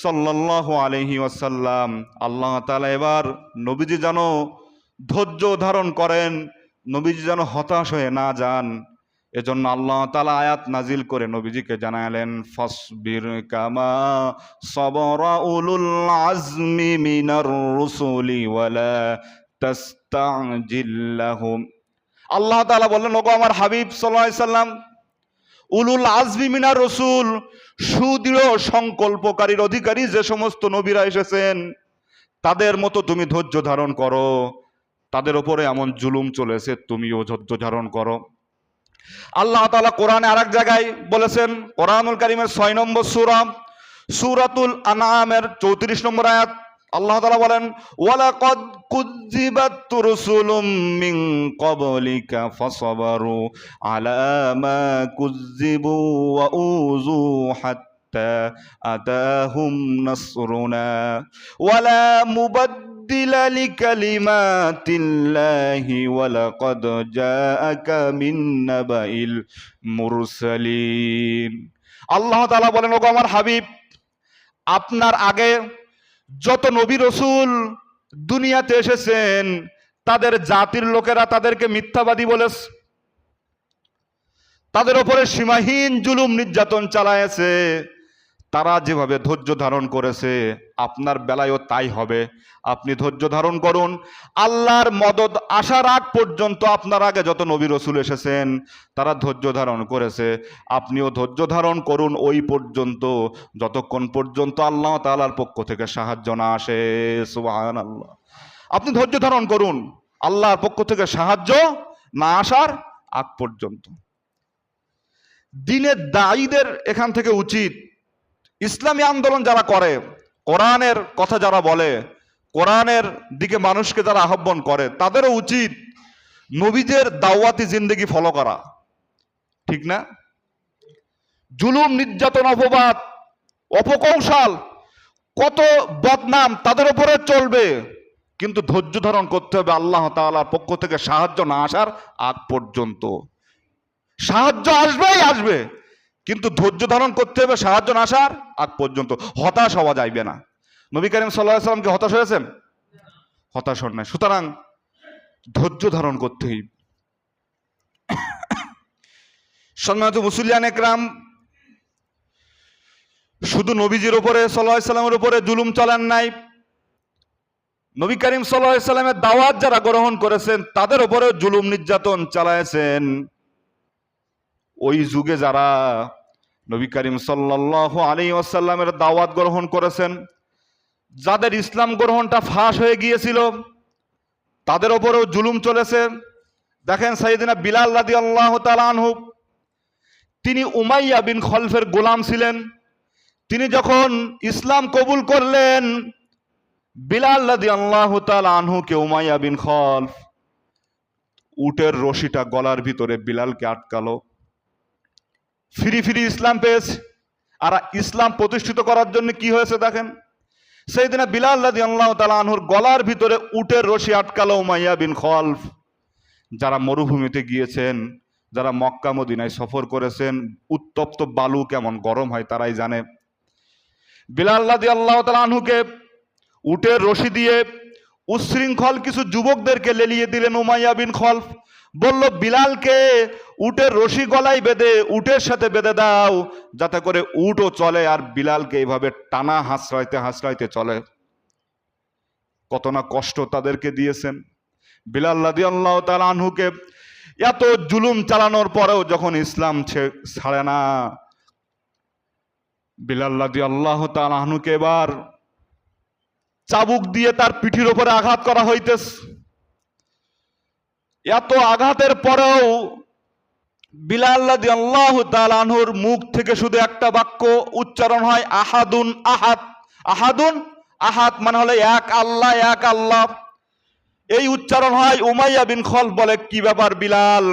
সাল্লাল্লাহু আলাইহি ওয়াসাল্লাম, আল্লাহ তাআলা এবার নবীজি যেন ধৈর্য ধারণ করেন, নবীজি যেন হতাশ হয়ে না যান, এজন্য আল্লাহ তাআলা আয়াত নাজিল করে নবীজিকে জানালেন, ফাসবির কামা সাবারা উলুল আজমি মিনার রুসুলি ওয়ালা তাস্তাজিল লাহুম। আল্লাহ তাআলা বললেন, ওগো আমার হাবিব সাল্লাল্লাহু আলাইহি সাল্লাম, উলুল আজমি মিনার রসুল, সুদৃঢ় সংকল্পকারীর অধিকারী যে সমস্ত নবীরা এসেছেন তাদের মতো তুমি ধৈর্য ধারণ করো। তাদের উপরে এমন জুলুম চলেছে, তুমিও ধৈর্য ধারণ করো। আল্লাহ তাআলা কোরআনে আরেক জায়গায় বলেছেন, কোরআনুল কারীমের 6 নম্বর সূরা, সূরাতুল আনআমের 34 নম্বর আয়াত, আল্লাহ তাআলা বলেন, ওয়ালাকাদ কুযিবাত রুসুলুম মিন ক্বাবলিকা ফাসাবারু আলা মা কুযিবু ওয়া উযু হাত্তা আতাহুম নাসরুনা ওয়ালা মুবাদ্দিলা লিকালিমাতিল্লাহি ওয়ালাকাদ জাআকা মিন নাবাইল মুরসালিন। আল্লাহ তাআলা বলেন, ওগো আমার হাবিব, আপনার আগে যত নবী রসুল দুনিয়াতে এসেছেন তাদের জাতির লোকেরা তাদেরকে মিথ্যাবাদী বলেছে, তাদের উপরে সীমাহীন জুলুম নির্যাতন চালায়েছে। তারা যেভাবে ধৈর্য ধারণ করেছে আপনার বেলায়ও তাই হবে। আপনি ধৈর্য ধারণ করুন। আল্লাহর মদদ আসার আগ পর্যন্ত আপনার আগে যত নবী রসুল এসেছেন তারা ধৈর্য ধারণ করেছে, আপনিও ধৈর্য ধারণ করুন ওই পর্যন্ত, যতক্ষণ পর্যন্ত আল্লাহ তাআলার পক্ষ থেকে সাহায্য না আসে। সুবহানাল্লাহ। আপনি ধৈর্য ধারণ করুন আল্লাহর পক্ষ থেকে সাহায্য না আসার আগ পর্যন্ত। দ্বীনের দায়ীদের এখান থেকে উচিত, ইসলামী আন্দোলন যারা করে, কোরআনের কথা যারা বলে, কোরআনের দিকে মানুষকে যারা আহ্বান করে, তাদেরও উচিত নবীদের দাওয়াতি জিন্দেগি ফলো করা, ঠিক না? জুলুম, নির্যাতন, অপবাদ, অপকৌশল, কত বদনাম তাদের উপরে চলবে, কিন্তু ধৈর্য ধারণ করতে হবে আল্লাহ তাআলার পক্ষ থেকে সাহায্য না আসার আগ পর্যন্ত। সাহায্য আসবেই আসবে, কিন্তু ধৈর্য ধারণ করতে হবে সাহায্য না আসার আগ পর্যন্ত। হতাশ হওয়া যাইবে না। নবী করিম সাল্লাল্লাহু আলাইহি ওয়াসাল্লাম কি হতাশ হয়েছেন? হতাশ হন নাই। সুতরাং ধৈর্য ধারণ করতেই। সম্মানিত মুসলিয়ান একরাম, শুধু নবীজির উপরে সাল্লাল্লাহু আলাইহি সাল্লামের উপরে জুলুম চলেন নাই, নবী করিম সাল্লাল্লাহু আলাইহি সাল্লামের দাওয়াত যারা গ্রহণ করেছেন তাদের উপরে জুলুম নির্যাতন চালায়েছেন। ওই যুগে যারা নবী করিম সাল্লাল্লাহু আলাইহি ওয়াসাল্লামের দাওয়াত গ্রহণ করেছেন, যাদের ইসলাম গ্রহণটা ফাঁস হয়ে গিয়েছিল, তাদের উপরেও জুলুম চলেছে। দেখেন সাইয়েদিনা বিলাল রাদিয়াল্লাহু তাআলা আনহু, তিনি উমাইয়া বিন খলফের গোলাম ছিলেন। তিনি যখন ইসলাম কবুল করলেন, বিলাল রাদিয়াল্লাহু তাআলা আনহুকে উমাইয়া বিন খলফ উটের রশিটা গলার ভিতরে বিলালকে আটকালো। ফিরি ফিরি ইসলাম পেয়েছে। আর ইসলাম প্রতিষ্ঠিত করার জন্য কি হয়েছে দেখেন, সাইয়েদিনা বিলাল রাদিয়াল্লাহু তাআলা আনহুর গলার ভিতরে উটের রশি আটকালো উমাইয়া বিন খলফ। যারা মরুভূমিতে গিয়েছেন, যারা মক্কা মদিনায় সফর করেছেন, উত্তপ্ত বালু কেমন গরম হয় তারাই জানে। বিলাল রাদিয়াল্লাহু তাআলা আনহুকে উটের রশি দিয়ে উচ্ছৃঙ্খল কিছু যুবকদেরকে লেলিয়ে দিলেন উমাইয়া বিন খলফ। বলল, বিলালকে উটের রশি গলায় বেঁধে উটের সাথে বেঁধে দাও, যাতে করে উটও চলে আর বিলালকে এইভাবে টানা হাসরাইতে হাসরাইতে চলে। কত না কষ্ট তাদেরকে দিয়েছেন। বিলাল রাদিয়াল্লাহু তাআলা আনহুকে এত জুলুম চালানোর পরেও যখন ইসলাম ছাড়ে না, বিলাল রাদিয়াল্লাহু তাআলা আনহুকে এবার চাবুক দিয়ে তার পিঠির উপরে আঘাত করা হইতেছে। এত আঘাতের পরেও বিলাল রাদিয়াল্লাহু তাআলা আনহুর মুখ থেকে শুধু একটা বাক্য উচ্চারণ হয়, আহাদুন আহাদ। আহাদুন আহাদ মানে হলো এক আল্লাহ, এক আল্লাহ। এই উচ্চারণ হয়। উমাইয়া বিন খলফ বলে, কি ব্যাপার বিলাল,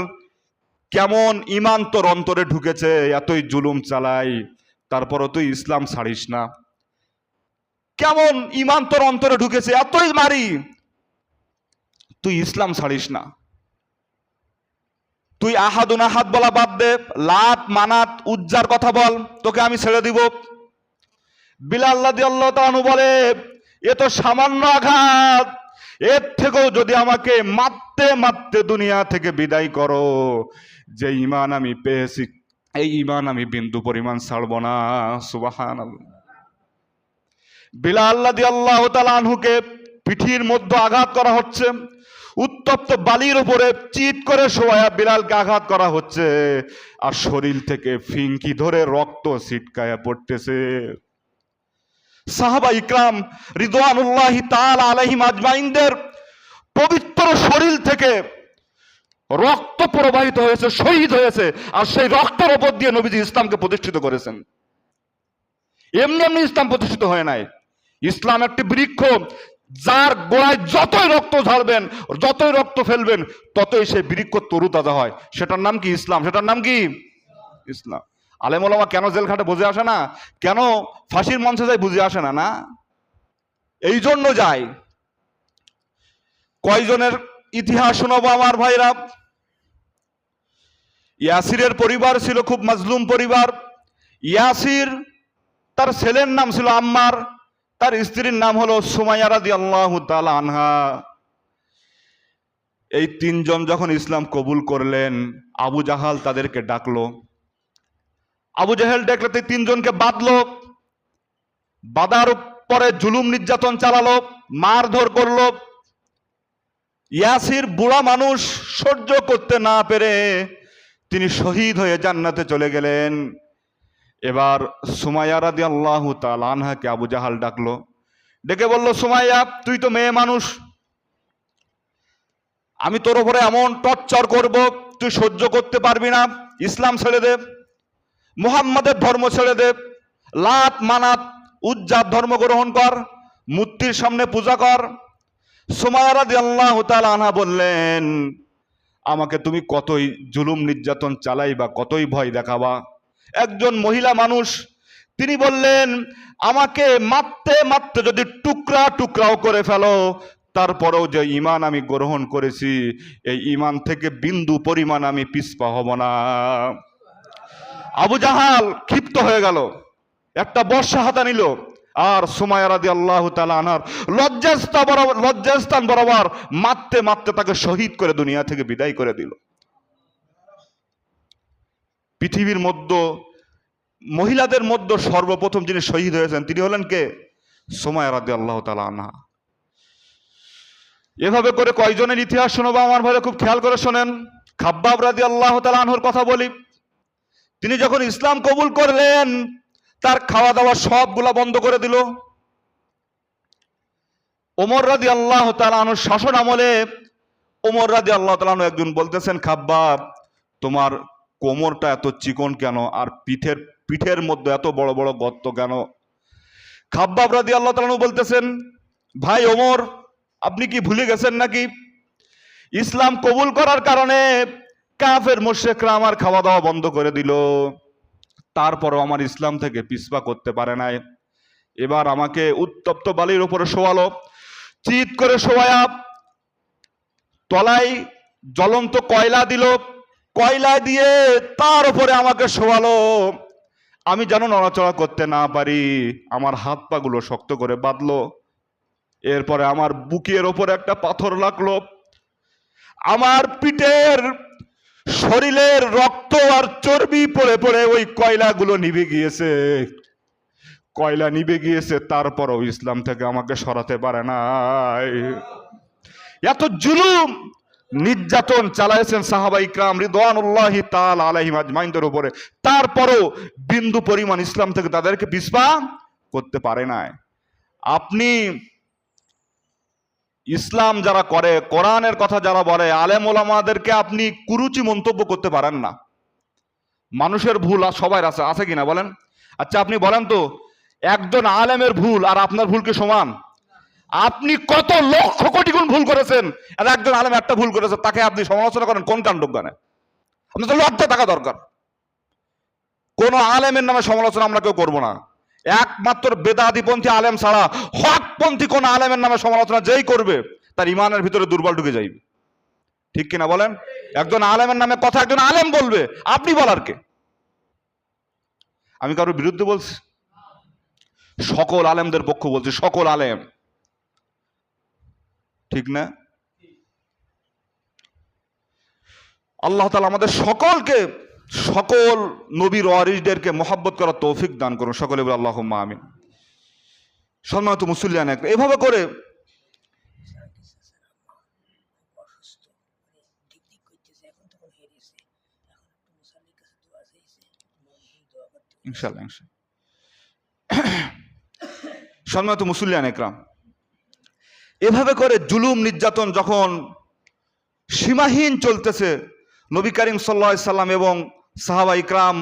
কেমন ইমান তোর অন্তরে ঢুকেছে, এতই জুলুম চালাই তারপরও তুই ইসলাম ছাড়িস না? কেমন ইমান তোর অন্তরে ঢুকেছে, এতই মারি তুই ইসলাম ছাড়িস না? তুই আহাদুন আহাদ বলা বাদ দে, লাত মানাত উজ্জার কথা বল, তোকে আমি ছেড়ে দিব। বিলাল রাদিয়াল্লাহু তাআলা আনহু বলে, এ তো সামান্য আঘাত, এর থেকেও যদি আমাকে মারতে মারতে দুনিয়া থেকে বিদায় করো, যে ঈমান আমি পেয়েছি এই ঈমান আমি বিন্দু পরিমাণ ছাড়ব না। সুবহানাল্লাহ। বিলাল রাদিয়াল্লাহু তাআলা আনহুকে পিঠির মধ্যে আঘাত করা হচ্ছে, উত্তপ্ত বালির উপরে চিৎ করে শোয়া বিলালকে আঘাত করা হচ্ছে, আর শরীর থেকে ফিঙ্কি ধরে রক্ত ছিটকায়া পড়তেছে। সাহাবা ইকরাম রিদওয়ানুল্লাহি তাআলা আলাইহিম আজমাইনদের পবিত্র শরীর থেকে রক্ত প্রবাহিত হয়েছে, শহীদ হয়েছে, আর সেই রক্তের উপর দিয়ে নবীজি ইসলামকে প্রতিষ্ঠিত করেছেন। এমনি এমনি ইসলাম প্রতিষ্ঠিত হয় নাই। ইসলাম একটি বৃক্ষ, যার গোড়ায় যতই রক্ত ঝাড়বেন, যতই রক্ত ফেলবেন, ততই সেই বৃক্ষ তরুতাজা হয়। সেটার নাম কি? ইসলাম। সেটার নাম কি? ইসলাম। আলেম ওলামা কেন জেলখাটে বুঝে আসে না, কেন ফাঁসির মঞ্চে যায় বুঝে আসে না? না, এই জন্য যায়। কয়জনের ইতিহাস শোনাবো আমার ভাইরা। ইয়াসিরের পরিবার ছিল খুব মাজলুম পরিবার। ইয়াসির, তার ছেলের নাম ছিল আম্মার, তার স্ত্রীর নাম হলো সুমাইয়া রাদিয়াল্লাহু তাআলা আনহা। এই তিনজন যখন ইসলাম কবুল করলেন, আবু জাহাল তাদেরকে ডাকলো। আবু জাহেল ডাকলে তিনজনকে বাঁধলো, বাঁধার পরে জুলুম নির্যাতন চালালো, মারধর করলো। ইয়াসির বুড়া মানুষ, সহ্য করতে না পেরে তিনি শহীদ হয়ে জান্নাতে চলে গেলেন। এবার সুমাইয়া রাদিয়াল্লাহু তাআলা আনহাকে আবু জাহাল ডাকলো, ডেকে বলল, সুমাইয়া, তুই তো মেয়ে মানুষ, আমি তোর উপরে এমন টর্চার করব, তুই সহ্য করতে পারবি না। ইসলাম ছেড়ে দে, মুহাম্মাদের ধর্ম ছেড়ে দে, লাত মানাত উজ্জার ধর্ম গ্রহণ কর, মূর্তির সামনে পূজা কর। সুমাইয়া রাদিয়াল্লাহু তাআলা আনহা বললেন, আমাকে তুমি কতই জুলুম নির্যাতন চালাইবা, কতই ভয় দেখাবা। একজন মহিলা মানুষ, তিনি বললেন, আমাকে মারতে মারতে যদি টুকরা টুকরাও করে ফেলো, তারপরেও যে ঈমান আমি গ্রহণ করেছি, এই ঈমান থেকে বিন্দু পরিমাণ আমি পিছপা হব না। আবু জাহাল ক্ষিপ্ত হয়ে গেল, একটা বর্শা হাতে নিল আর সুমাইয়া রাদিয়াল্লাহু তাআলা আনহার লজ্জাস্থান বরাবর মারতে মারতে তাকে শহীদ করে দুনিয়া থেকে বিদায় করে দিল। পৃথিবীর মধ্যে মহিলাদের মধ্যে সর্বপ্রথম যিনি শহীদ হয়েছেন তিনি হলেন কে? সুমাইয়া রাদিয়াল্লাহু তাআলা আনহা। এভাবে করে কয়জনের ইতিহাস শোনাবো আমার ভাইরা, খুব খেয়াল করে শোনেন। খাব্বাব রাদিয়াল্লাহু তাআলা আনহুর কথা বলি। তিনি যখন ইসলাম কবুল করলেন তার খাওয়া দাওয়া সবগুলা বন্ধ করে দিল। ওমর রাদিয়াল্লাহু তাআলা আনহুর শাসন আমলে ওমর রাদিয়াল্লাহু তাআলা আনহু একজন বলতেছেন, খাব্বাব তোমার কোমরটা এত চিকন কেন, আর পিঠের মধ্যে এত বড় বড় গর্ত কেন? খাব্বাব রাদিয়াল্লাহু তাআলা আনহু বলতেছেন, ভাই ওমর আপনি কি ভুলে গেছেন নাকি ইসলাম কবুল করার কারণে কাফের মুশরিকরা আমার খাওয়া দাওয়া বন্ধ করে দিল, তারপরও আমার ইসলাম থেকে পিছপা করতে পারে নাই। এবার আমাকে উত্তপ্ত বালির উপরে শোয়ালো, চিৎ করে শোয়ায়া তলায় জ্বলন্ত কয়লা দিল, কয়লা দিয়ে তার উপরে আমাকে শোয়ালো। আমি যেন নড়াচড়া করতে না পারি, আমার হাত পা গুলো শক্ত করে বাঁধলো। এরপরে আমার বুকের ওপরে একটা পাথর লাগলো, আমার পিঠের শরীরের রক্ত আর চর্বি পড়ে পড়ে ওই কয়লাগুলো নিভে গিয়েছে। কয়লা নিভে গিয়েছে, তারপরও ইসলাম থেকে আমাকে সরাতে পারে নাই। এত জুলুম নির্যাতন চালাইছেন সাহাবা ইকরাম রিদওয়ানুল্লাহি তাআলা আলাইহিম আজমাইনদের উপরে, তারপরও বিন্দু পরিমাণ ইসলাম থেকে তাদেরকে পিছপা করতে পারে নাই। আপনি ইসলাম যারা করে, কোরআনের কথা যারা বলে, আলেম ওলামাদেরকে আপনি কুরুচি মন্তব্য করতে পারেন না। মানুষের ভুল আর সবার আছে, আছে কিনা বলেন? আচ্ছা আপনি বলেন তো, একজন আলেমের ভুল আর আপনার ভুল কি সমান? আপনি কত লক্ষ কোটি গুণ ভুল করেছেন, আর একজন আলেম একটা ভুল করেছে তাকে আপনি সমালোচনা করেন কোন কাণ্ডজ্ঞানে? আপনার তো লজ্জা থাকা দরকার। কোন আলেমের নামে সমালোচনা আমরা কেউ করবো না, একমাত্র বেদাতিপন্থী আলেম ছাড়া হকপন্থী কোন আলেমের নামে সমালোচনা যেই করবে তার ইমানের ভিতরে দুর্বল ঢুকে যাইবে। ঠিক কিনা বলেন? একজন আলেমের নামে কথা একজন আলেম বলবে, আপনি বলার কে? আমি কারোর বিরুদ্ধে বলছি? সকল আলেমদের পক্ষ বলছি, সকল আলেম। ঠিক না? আল্লাহ তাআলা আমাদের সকলকে, সকল নবীর ওয়ারিসদেরকে মহব্বত করার তৌফিক দান করুন, সকলে বলে আল্লাহুম্মা আমিন। সম্মানিত মুসল্লিয়ান, এভাবে করে ইনশাআল্লাহ সম্মানিত মুসল্লিয়ান একরাম, এভাবে করে জুলুম নির্যাতন যখন সীমাহীন চলতেছে নবী করিম সাল্লাল্লাহু আলাইহি সাল্লাম এবং সাহাবা ইকরাম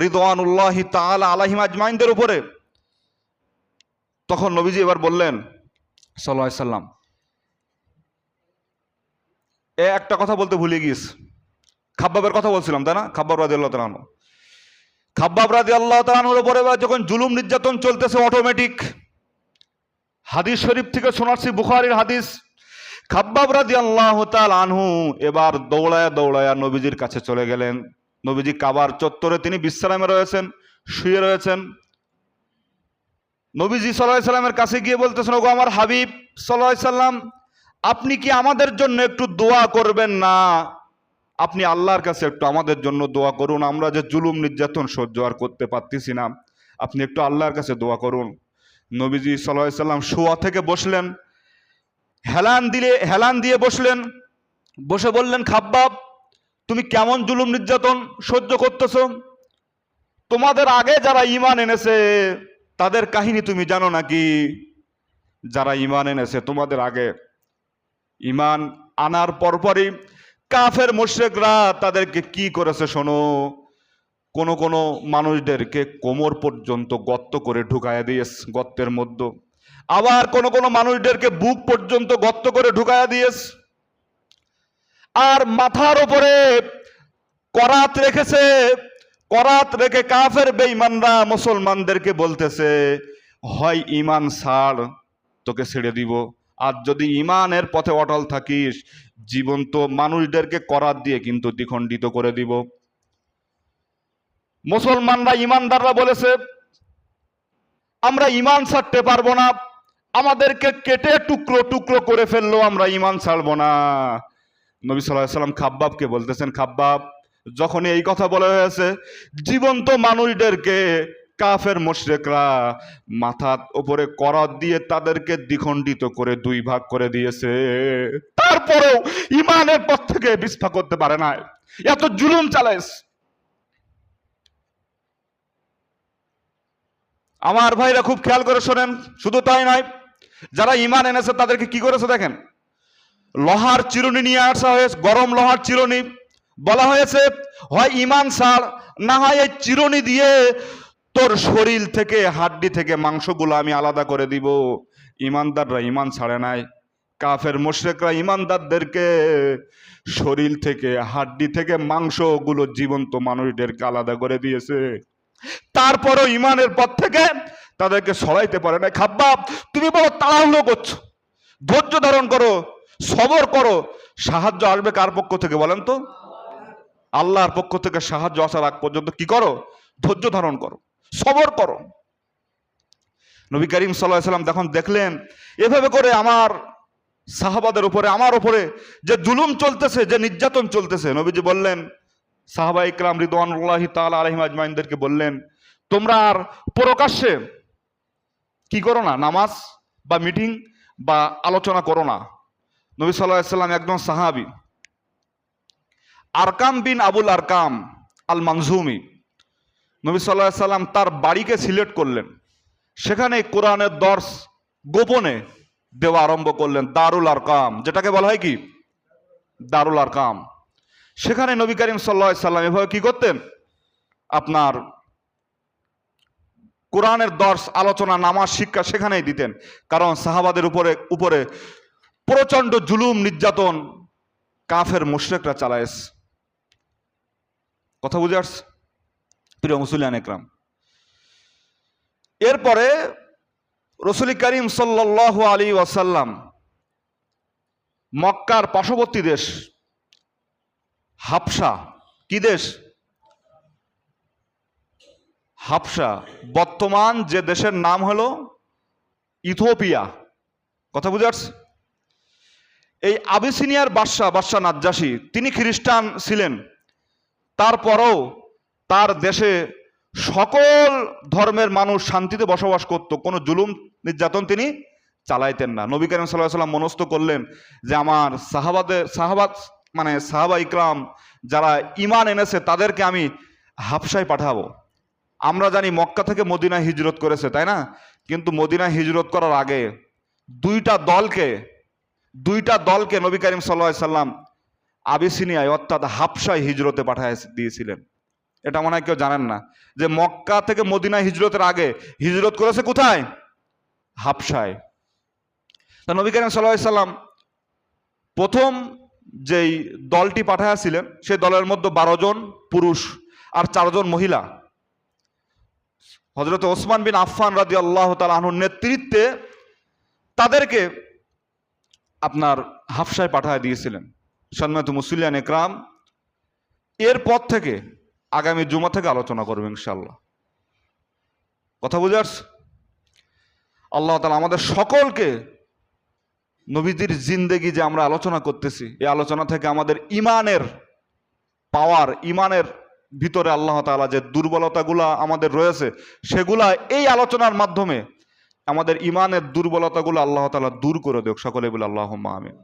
রিদওয়ানুল্লাহি তাআলা আলাইহিম আজমাইনদের উপরে, তখন নবীজি এবার বললেন সাল্লাল্লাহু আলাইহি সাল্লাম, একটা কথা বলতে ভুলে গিয়েছি। খাব্বাবের কথা বলছিলাম তাই না? খাব্বাব রাদিয়াল্লাহু তাআলা আনহু, খাব্বাব রাদিয়াল্লাহু তাআলা আনহুর উপরে যখন জুলুম নির্যাতন চলতেছে, অটোমেটিক হাদিস শরীফ থেকে শোনাচ্ছি, বুখারীর হাদিস, খাব্বাব রাদিয়াল্লাহু তাআলা আনহু এবার দৌড়ায়া দৌড়ায়া নবীজির কাছে চলে গেলেন। নবীজি কাবার চত্বরে তিনি বিশ্রামে রয়েছেন, শুয়ে রয়েছেন। নবীজি সাল্লাল্লাহু আলাইহি সাল্লামের কাছে গিয়ে বলতেছেন, ওগো আমার হাবিব সাল্লাল্লাহু আলাইহি সাল্লাম, আপনি কি আমাদের জন্য একটু দোয়া করবেন না? আপনি আল্লাহর কাছে একটু আমাদের জন্য দোয়া করুন, আমরা যে জুলুম নির্যাতন সহ্য আর করতে পারতেছি না, আপনি একটু আল্লাহর কাছে দোয়া করুন। নবীজি সাল্লাল্লাহু আলাইহি সাল্লাম শোয়া থেকে বসলেন, হেলান দিয়ে বসলেন, বসে বললেন, খাব্বাব তুমি কেমন জুলুম নির্যাতন সহ্য করতেছ? তোমাদের আগে যারা ঈমান এনেছে তাদের কাহিনী তুমি জানো নাকি? যারা ঈমান এনেছে তোমাদের আগে, ঈমান আনার পরপরই কাফের মুশরিকরা তাদেরকে কি করেছে শোনো। কোন মানুষদেরকে কোমর পর্যন্ত গর্ত করে ঢুকায়া দিয়েছে গর্তের মধ্যে, আবার কোন মানুষদেরকে বুক পর্যন্ত গর্ত করে ঢুকায়া দিয়েছে, আর মাথার উপরে করাত রেখেছে। করাত রেখে কাফের বেঈমানরা মুসলমানদেরকে বলতেছে, হয় ঈমান ছাড়, তোকে ছেড়ে দিব, আর যদি ঈমানের পথে অটল থাকিস জীবন্ত মানুষদেরকে করাত দিয়ে কিন্তু দ্বিখণ্ডিত করে দিব। মুসলমানরা, ঈমানদাররা বলেছে, আমরা ইমান ছাড়তে পারবো না, আমাদেরকে কেটে টুকরো টুকরো করে ফেললো, আমরা ইমান ছাড়বো না। নবী সাল্লাল্লাহু আলাইহি সাল্লাম খাব্বাবকে বলতেছেন, খাব্বাব, যখন এই কথা বলা হয়েছে, জীবন্ত মানুষদেরকে কাফের মুশরিকরা মাথার উপরে করাত দিয়ে তাদেরকে দ্বিখণ্ডিত করে দুই ভাগ করে দিয়েছে, তারপরেও ইমানের পথ থেকে বিস্তার করতে পারে না, এত জুলুম চালাইছে। আমার ভাইরা খুব খেয়াল করে শোনেন, শুধু তাই নয়, যারা ইমান এনেছে তাদেরকে কি করেছে দেখেন, লোহার চিরুনি নিয়ে আসা হয়েছে, গরম লোহার চিরুনি, বলা হয়েছে হয় ইমান ছাড়, না হয় এই চিরুনি দিয়ে তোর শরীর থেকে, হাড্ডি থেকে মাংসগুলো আমি আলাদা করে দিব। ইমানদাররা ইমান ছাড়ে নাই, কাফের মুশরিকরা ইমানদারদেরকে শরীর থেকে, হাড্ডি থেকে মাংসগুলো জীবন্ত মানুষদেরকে আলাদা করে দিয়েছে, তারপরও ইমানের পথ থেকে তাদেরকে সরাইতে পারে না। খাব্বাব, তুমি বড় তাড়াহুড়ো করছো, ধৈর্য ধারণ করো, সবর করো। সাহায্য আসবে কার পক্ষ থেকে বলেন তো? আল্লাহর পক্ষ থেকে সাহায্য আসার আগ পর্যন্ত কি করো? ধৈর্য ধারণ করো, সবর করো। নবী করিম সাল্লাল্লাহু আলাইহি সাল্লাম যখন দেখলেন এভাবে করে আমার সাহাবাদের উপরে, আমার উপরে যে জুলুম চলতেছে, যে নির্যাতন চলতেছে, নবীজি বললেন, সাহাবা ইকরাম রিদওয়ানুল্লাহি তাআলা আলাইহিম আজমাইনদেরকে বললেন, তোমরা আর প্রকাশ্যে কি করো না, নামাজ বা মিটিং বা আলোচনা করো না। নবী সাল্লাল্লাহু আলাইহি সাল্লাম একজন সাহাবী, আরকাম বিন আবুল আরকাম আল মানজুমি, নবী সাল্লাল্লাহু আলাইহি সাল্লাম তার বাড়িকে সিলেক্ট করলেন, সেখানে কোরআনের দর্স গোপনে দেওয়া আরম্ভ করলেন, দারুল আরকাম, যেটাকে বলা হয় কি দারুল আরকাম। সেখানে নবী করিম সাল্লাল্লাহু আলাইহি সাল্লাম এভাবে কি করতেন, আপনার কোরআনের দর্স, আলোচনা, নামাজ, শিক্ষা সেখানেই দিতেন। কারণ সাহাবাদের উপরে প্রচন্ড জুলুম নির্যাতন কাফের মুশরিকরা চালায়েছে। কথা বুঝে আসছে প্রিয় মুসলিয়ান একরাম? এরপরে রাসূল করিম সাল্লাল্লাহু আলাইহি ওয়াসাল্লাম মক্কার পার্শ্ববর্তী দেশ হাবশা, কি দেশ? হাবশা, বর্তমান যে দেশের নাম হলো ইথিওপিয়া। কথা বুঝে আসছে? এই আবিসিনিয়ার বাদশাহ নাজ্জাশী, তিনি খ্রিস্টান ছিলেন, তারপরও তার দেশে সকল ধর্মের মানুষ শান্তিতে বসবাস করত, কোনো জুলুম নির্যাতন তিনি চালাইতেন না। নবী করিম সাল্লাল্লাহু আলাইহি ওয়াসাল্লাম মনস্থ করলেন যে আমার সাহাবা ইকরাম যারা ঈমান এনেছে তাদেরকে আমি হাবশায় পাঠাবো। আমরা জানি মক্কা থেকে মদিনায় হিজরত করেছে, তাই না? কিন্তু মদিনায় হিজরত করার আগে দুইটা দলকে নবী করিম সাল্লাল্লাহু আলাইহি ওয়াসাল্লাম আবিসিনিয়ায় অর্থাৎ হাবশায় হিজরতে পাঠিয়ে দিয়েছিলেন। এটা মনে হয় কেউ জানেন না, যে মক্কা থেকে মদিনায় হিজরতের আগে হিজরত করেছে কোথায়? হাবশায়। তা নবী করিম সাল্লাল্লাহু আলাইহি ওয়াসাল্লাম প্রথম যেই দলটি পাঠাইয়াছিলেন, সেই দলের মধ্যে 12 জন পুরুষ আর 4 জন মহিলা, হযরত ওসমান বিন আফফান রাদিয়াল্লাহু তাআলা আনহুর নেতৃত্বে তাদেরকে আপনার হাবশায় পাঠিয়ে দিয়েছিলেন। সম্মানিত মুসলিয়ান একরাম, এরপর থেকে আগামী জুমা থেকে আলোচনা করব ইনশাআল্লাহ। কথা বুঝে আসছে? আল্লাহ তাআলা আমাদের সকলকে নবীজির জিন্দেগি যে আমরা আলোচনা করতেছি, এই আলোচনা থেকে আমাদের ইমানের পাওয়ার, ইমানের ভিতরে আল্লাহ তাআলা যে দুর্বলতাগুলা আমাদের রয়েছে, সেগুলা এই আলোচনার মাধ্যমে আমাদের ইমানের দুর্বলতাগুলো আল্লাহ তাআলা দূর করে দেখ। সকলে বলে আল্লাহুম্মা আমিন।